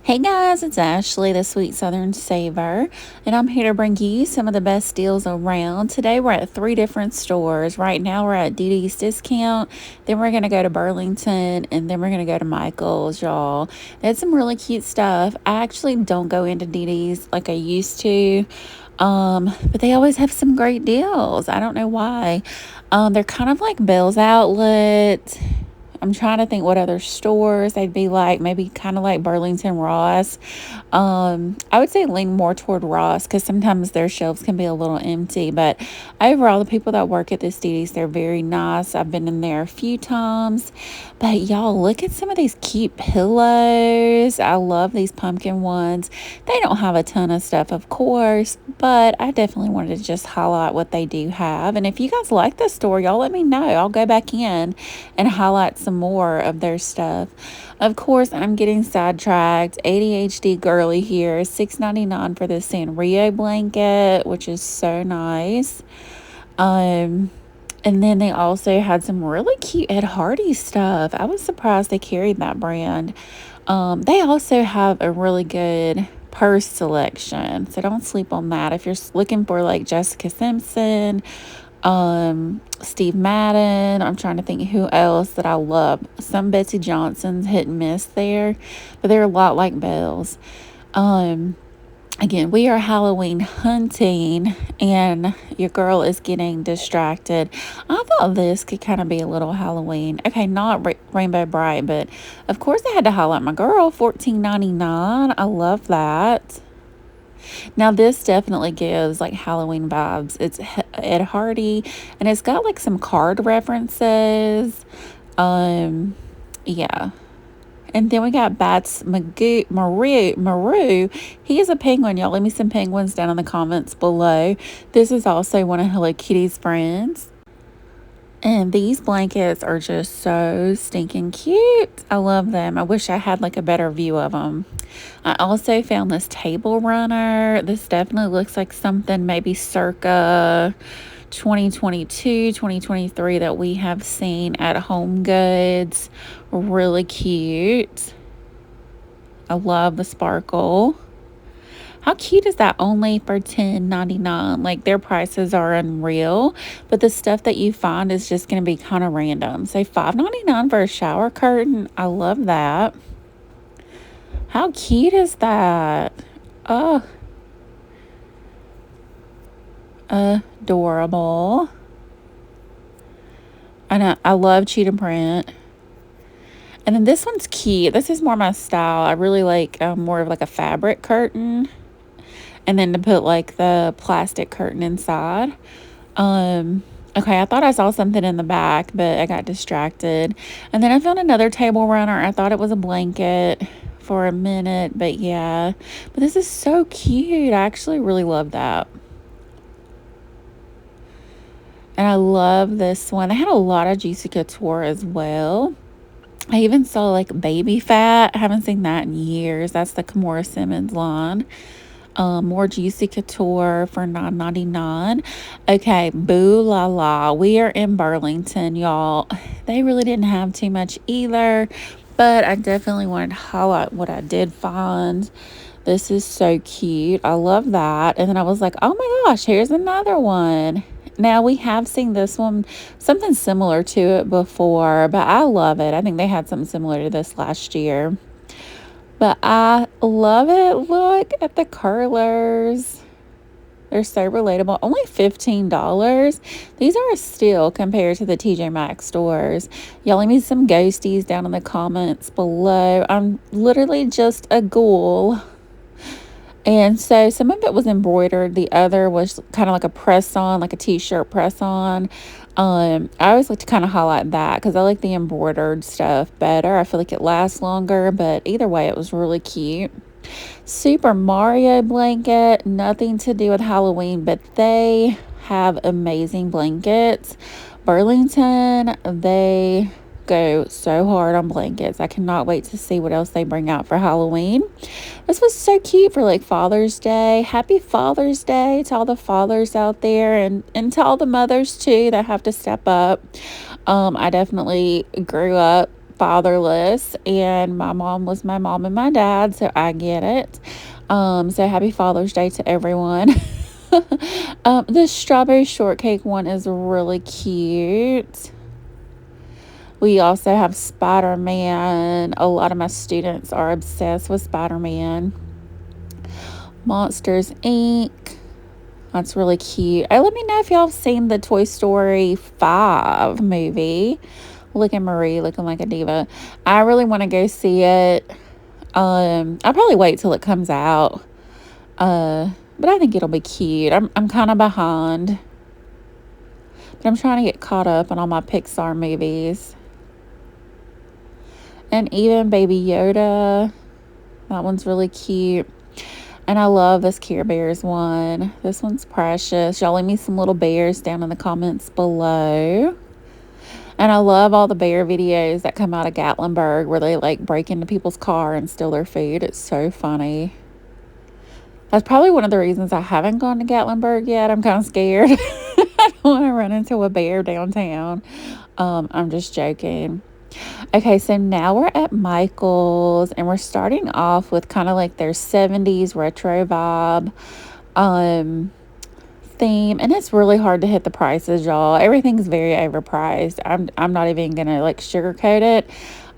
Hey guys, it's Ashley, the Sweet Southern Saver, and I'm here to bring you some of the best deals around. Today we're at 3 different stores. Right now we're at DD's Discount, then we're going to go to Burlington, and then we're going to go to Michael's, y'all. They had some really cute stuff. I actually don't go into DD's like I used to, but they always have some great deals. I don't know why. They're kind of like Bell's Outlet. I'm trying to think what other stores they'd be like, maybe kind of like Burlington Ross. I would say lean more toward Ross because sometimes their shelves can be a little empty. But overall, the people that work at this DD's, they're very nice. I've been in there a few times. But y'all, look at some of these cute pillows. I love these pumpkin ones. They don't have a ton of stuff, of course, but I definitely wanted to just highlight what they do have. And if you guys like the store, y'all let me know. I'll go back in and highlight some more of their stuff. Of course, I'm getting sidetracked. ADHD girly here, $6.99 for this Sanrio blanket, which is so nice. And then they also had some really cute Ed Hardy stuff. I was surprised they carried that brand. They also have a really good purse selection, so don't sleep on that. If you're looking for like Jessica Simpson, Steve Madden, I'm trying to think who else that I love. Some Betsy Johnson's hit and miss there, but they're a lot like Belle's. Again, we are Halloween hunting, and your girl is getting distracted. I thought this could kind of be a little Halloween. Okay, not Rainbow Bright, but of course I had to highlight my girl, $14.99. I love that. Now, this definitely gives like Halloween vibes. It's Ed Hardy, and it's got like some card references. Yeah. And then we got Bats Maru. He is a penguin, y'all. Leave me some penguins down in the comments below. This is also one of Hello Kitty's friends. And these blankets are just so stinking cute. I love them. I wish I had like a better view of them. I also found this table runner. This definitely looks like something maybe circa 2022, 2023 that we have seen at Home Goods. Really cute. I love the sparkle. How cute is that? Only for $10.99. Like, their prices are unreal, but the stuff that you find is just going to be kind of random. So $5.99 for a shower curtain. I love that. How cute is that? Oh, adorable. I love cheetah print. And then this one's cute. This is more my style. I really like more of like a fabric curtain. And then to put like the plastic curtain inside. Okay, I thought I saw something in the back, but I got distracted. And then I found another table runner. I thought it was a blanket for a minute, but yeah. But this is so cute. I actually really love that. And I love this one. They had a lot of Juicy Couture as well. I even saw like baby fat. I haven't seen that in years. That's the Kimora Simmons line. More Juicy Couture for $9.99. Okay, boo la la. We are in Burlington, y'all. They really didn't have too much either, but I definitely wanted to highlight what I did find. This is so cute. I love that. And then I was like, oh my gosh, here's another one. Now, we have seen this one, something similar to it before, but I love it. I think they had something similar to this last year. But I love it. Look at the curlers. They're so relatable. Only $15. These are a steal compared to the TJ Maxx stores. Y'all leave me some ghosties down in the comments below. I'm literally just a ghoul. And so some of it was embroidered. The other was kind of like a press-on, like a t-shirt press-on. I always like to kind of highlight that because I like the embroidered stuff better. I feel like it lasts longer, but either way, it was really cute. Super Mario blanket, nothing to do with Halloween, but they have amazing blankets. Burlington, they go so hard on blankets. I cannot wait to see what else they bring out for Halloween. This was so cute for like Father's Day. Happy Father's Day to all the fathers out there, and to all the mothers too that have to step up. I definitely grew up fatherless, and my mom was my mom and my dad, so I get it. So happy Father's Day to everyone. This strawberry shortcake one is really cute. We also have Spider-Man. A lot of my students are obsessed with Spider-Man. Monsters Inc. That's really cute. Let me know if y'all have seen the Toy Story 5 movie. Look at Marie looking like a diva. I really want to go see it. I'll probably wait till it comes out. But I think it'll be cute. I'm kind of behind. But I'm trying to get caught up on all my Pixar movies. And even Baby Yoda. That one's really cute. And I love this Care Bears one. This one's precious. Y'all leave me some little bears down in the comments below. And I love all the bear videos that come out of Gatlinburg where they like break into people's car and steal their food. It's so funny. That's probably one of the reasons I haven't gone to Gatlinburg yet. I'm kind of scared. I don't want to run into a bear downtown. I'm just joking. Okay, so now we're at Michael's, and we're starting off with kind of like their 70s retro vibe theme, and it's really hard to hit the prices, y'all. Everything's very overpriced. I'm not even gonna like sugarcoat it.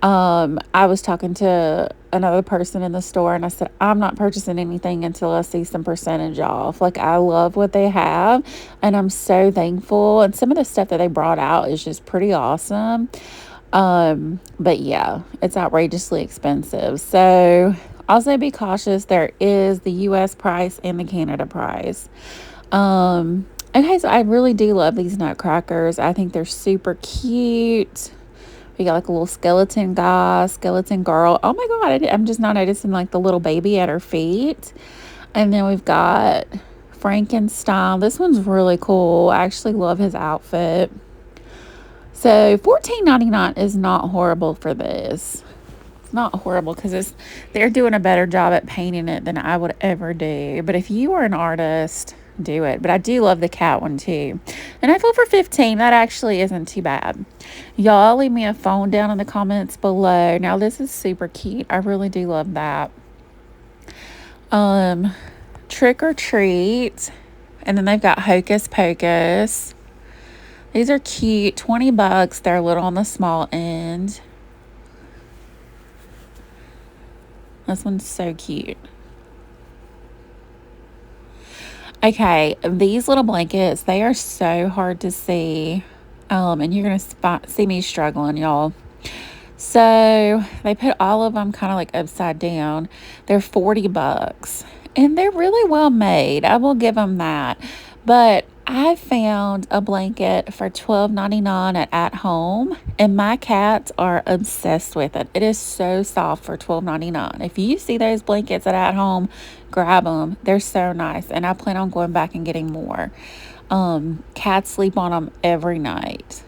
I was talking to another person in the store, and I said, I'm not purchasing anything until I see some percentage off. Like, I love what they have, and I'm so thankful. And some of the stuff that they brought out is just pretty awesome. But yeah, it's outrageously expensive. So also be cautious. There is the US price and the Canada price. Okay, so I really do love these nutcrackers. I think they're super cute. We got like a little skeleton guy, skeleton girl. Oh my God, I'm just not noticing like the little baby at her feet. And then we've got Frankenstein. This one's really cool. I actually love his outfit. So $14.99 is not horrible for this. It's not horrible because they're doing a better job at painting it than I would ever do. But if you are an artist, do it. But I do love the cat one too. And I feel for $15, that actually isn't too bad. Y'all leave me a phone down in the comments below. Now this is super cute. I really do love that. Trick or Treat. And then they've got Hocus Pocus. These are cute. $20. They're a little on the small end. This one's so cute. Okay, these little blankets, they are so hard to see. And you're going to see me struggling, y'all. So they put all of them kind of like upside down. They're $40. And they're really well made. I will give them that. But I found a blanket for $12.99 at Home, and my cats are obsessed with it. It is so soft for $12.99. If you see those blankets at Home, grab them. They're so nice, and I plan on going back and getting more. Cats sleep on them every night.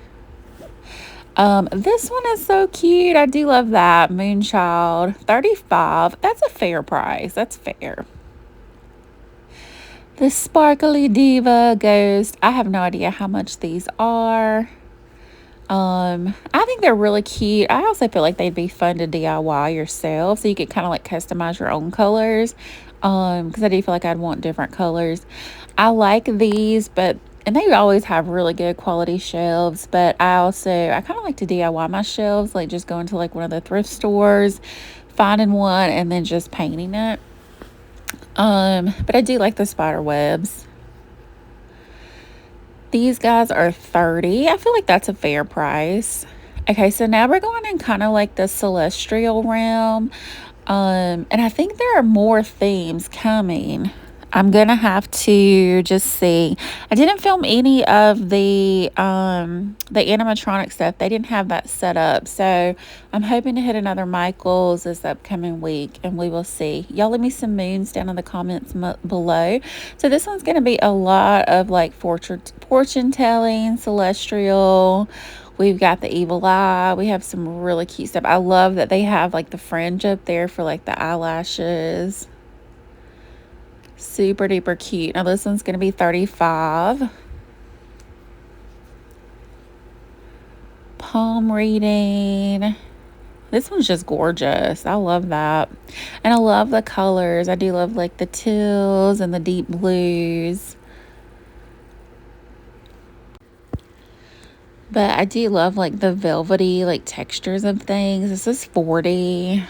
This one is so cute. I do love that. Moonchild, $35. That's a fair price. That's fair. The Sparkly Diva Ghost. I have no idea how much these are. I think they're really cute. I also feel like they'd be fun to DIY yourself, so you could kind of like customize your own colors. Because I do feel like I'd want different colors. I like these, and they always have really good quality shelves, but I kind of like to DIY my shelves, like just going to like one of the thrift stores, finding one, and then just painting it. But I do like the spider webs. These guys are $30. I feel like that's a fair price. Okay, so now we're going in kind of like the celestial realm. And I think there are more themes coming. I'm gonna have to just see. I didn't film any of the animatronic stuff. They didn't have that set up, so I'm hoping to hit another Michael's this upcoming week, and we will see. Y'all leave me some moons down in the comments below. So this one's gonna be a lot of like fortune telling, celestial. We've got the evil eye. We have some really cute stuff. I love that they have like the fringe up there for like the eyelashes. Super duper cute. Now this one's going to be $35. Palm reading. This one's just gorgeous. I love that. And I love the colors. I do love like the teals and the deep blues. But I do love like the velvety like textures of things. This is 40.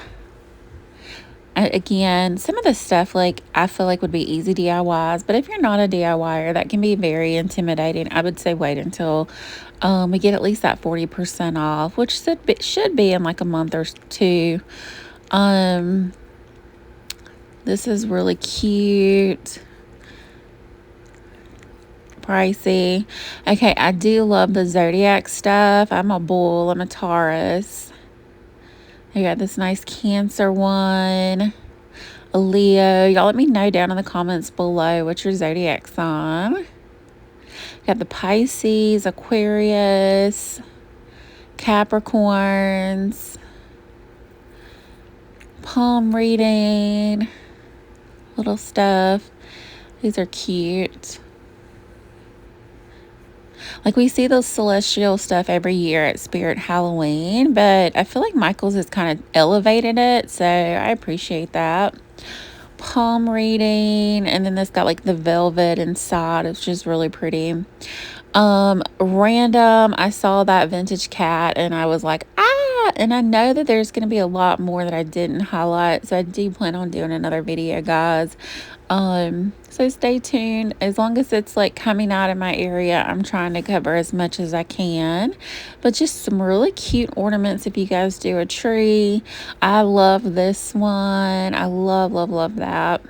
Again, some of the stuff like I feel like would be easy DIYs, but if you're not a DIYer, that can be very intimidating. I would say wait until we get at least that 40% off, which should be in like a month or two. This is really cute. Pricey. Okay, I do love the zodiac stuff. I'm a bull. I'm a Taurus. I got this nice Cancer one. A Leo. Y'all let me know down in the comments below what's your zodiac sign. Got the Pisces, Aquarius, Capricorns, palm reading, little stuff. These are cute. Like we see those celestial stuff every year at Spirit Halloween, but I feel like Michael's has kind of elevated it, so I appreciate that. Palm reading, and then this got like the velvet inside. It's just really pretty. Random, I saw that vintage cat and I was like, ah, and I know that there's going to be a lot more that I didn't highlight, so I do plan on doing another video, guys. So stay tuned. As long as it's like coming out in my area, I'm trying to cover as much as I can. But just some really cute ornaments if you guys do a tree. I love this one. I love that.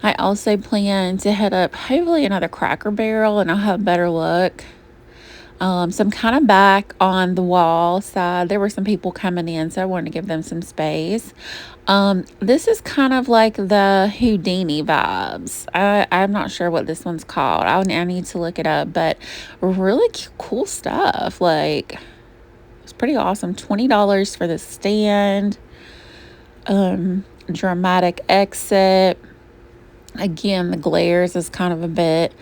I also plan to head up hopefully another Cracker Barrel and I'll have better luck. So I'm kind of back on the wall side. There were some people coming in, so I wanted to give them some space. This is kind of like the Houdini vibes. I'm not sure what this one's called. I need to look it up, but really cool stuff. Like, it's pretty awesome. $20 for the stand. Dramatic exit. Again, the glares is kind of a bit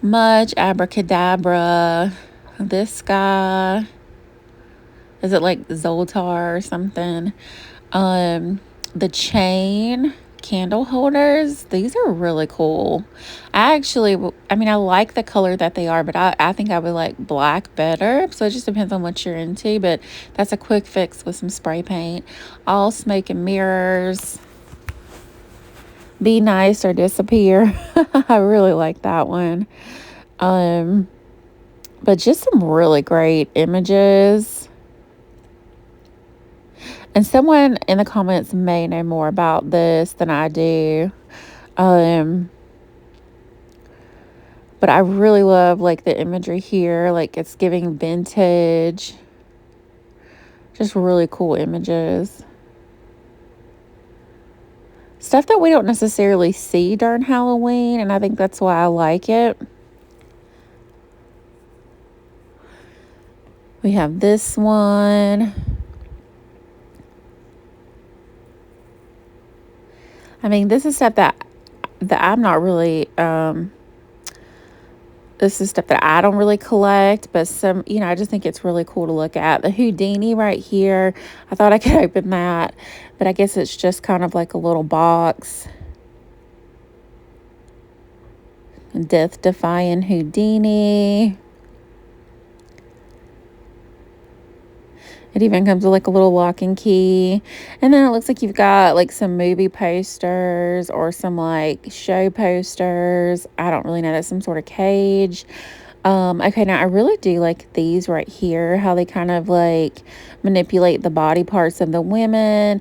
much. Abracadabra. This guy, is it like Zoltar or something? The chain candle holders, these are really cool. I mean, I like the color that they are, but I think I would like black better. So it just depends on what you're into, but that's a quick fix with some spray paint. All smoke and mirrors. Be nice or disappear. I really like that one. But just some really great images. And someone in the comments may know more about this than I do. But I really love like the imagery here. Like it's giving vintage. Just really cool images. Stuff that we don't necessarily see during Halloween. And I think that's why I like it. We have this one. I mean, this is stuff that I'm not really, this is stuff that I don't really collect, but some, you know, I just think it's really cool to look at. The Houdini right here, I thought I could open that, but I guess it's just kind of like a little box. Death-defying Houdini. It even comes with like a little lock and key. And then it looks like you've got like some movie posters or some like show posters. I don't really know. That's some sort of cage. Okay, now I really do like these right here. How they kind of like manipulate the body parts of the women.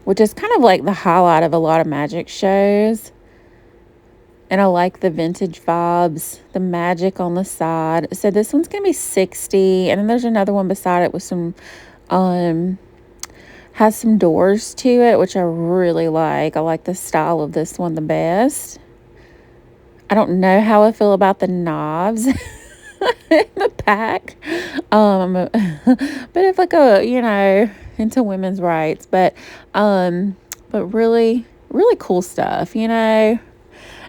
Which is kind of like the highlight of a lot of magic shows. And I like the vintage vibes, the magic on the side. So this one's going to be $60. And then there's another one beside it with some, has some doors to it, which I really like. I like the style of this one the best. I don't know how I feel about the knobs in the pack. But if I go, you know, into women's rights. But really, really cool stuff, you know.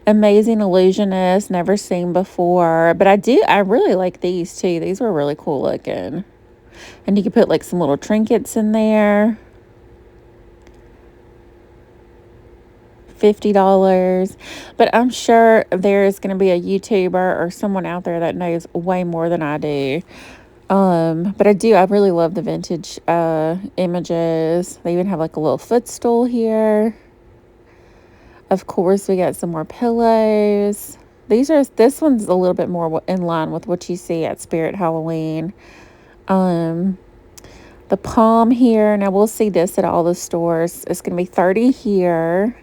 Amazing Illusionist, never seen before. But I really like these too. These were really cool looking. And you can put like some little trinkets in there. $50. But I'm sure there's going to be a YouTuber or someone out there that knows way more than I do. But I really love the vintage images. They even have like a little footstool here. Of course, we got some more pillows. This one's a little bit more in line with what you see at Spirit Halloween. The palm here, now we'll see this at all the stores. It's going to be $30 here.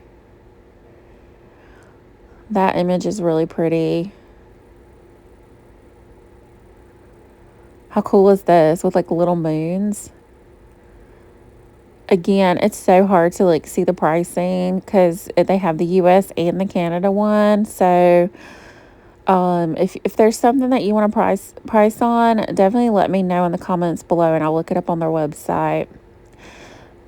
That image is really pretty. How cool is this with like little moons? Again, it's so hard to like see the pricing because they have the US and the Canada one. So if there's something that you want to price on, definitely let me know in the comments below and I'll look it up on their website.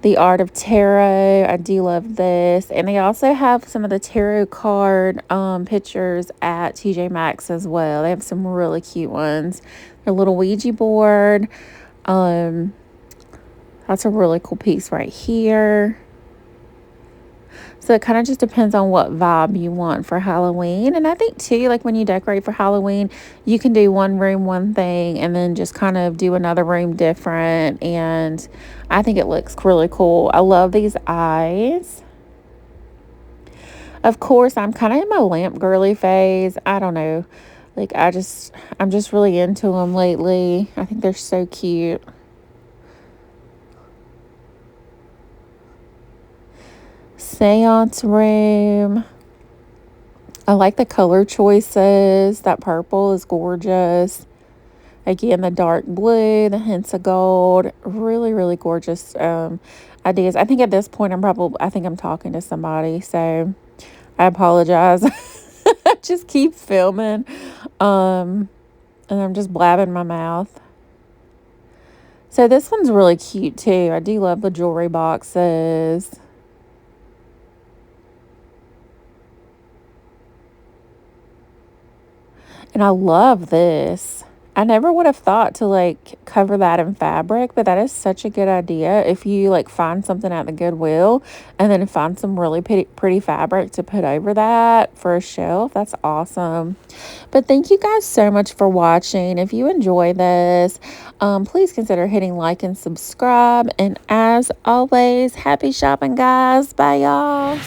The Art of Tarot, I do love this. And they also have some of the tarot card pictures at TJ Maxx as well. They have some really cute ones. Their little Ouija board. That's a really cool piece right here. So it kind of just depends on what vibe you want for Halloween. And I think too, like when you decorate for Halloween, you can do one room, one thing, and then just kind of do another room different. And I think it looks really cool. I love these eyes. Of course, I'm kind of in my lamp girly phase. I don't know. Like I'm just really into them lately. I think they're so cute. Seance room. I like the color choices. That purple is gorgeous. Again, the dark blue, the hints of gold. Really, really gorgeous ideas. I think at this point I think I'm talking to somebody, so I apologize. I just keep filming. And I'm just blabbing my mouth. So this one's really cute too. I do love the jewelry boxes. And I love this. I never would have thought to like cover that in fabric, but that is such a good idea. If you like find something at the Goodwill and then find some really pretty fabric to put over that for a shelf, that's awesome. But thank you guys so much for watching. If you enjoy this, please consider hitting like and subscribe. And as always, happy shopping, guys. Bye, y'all.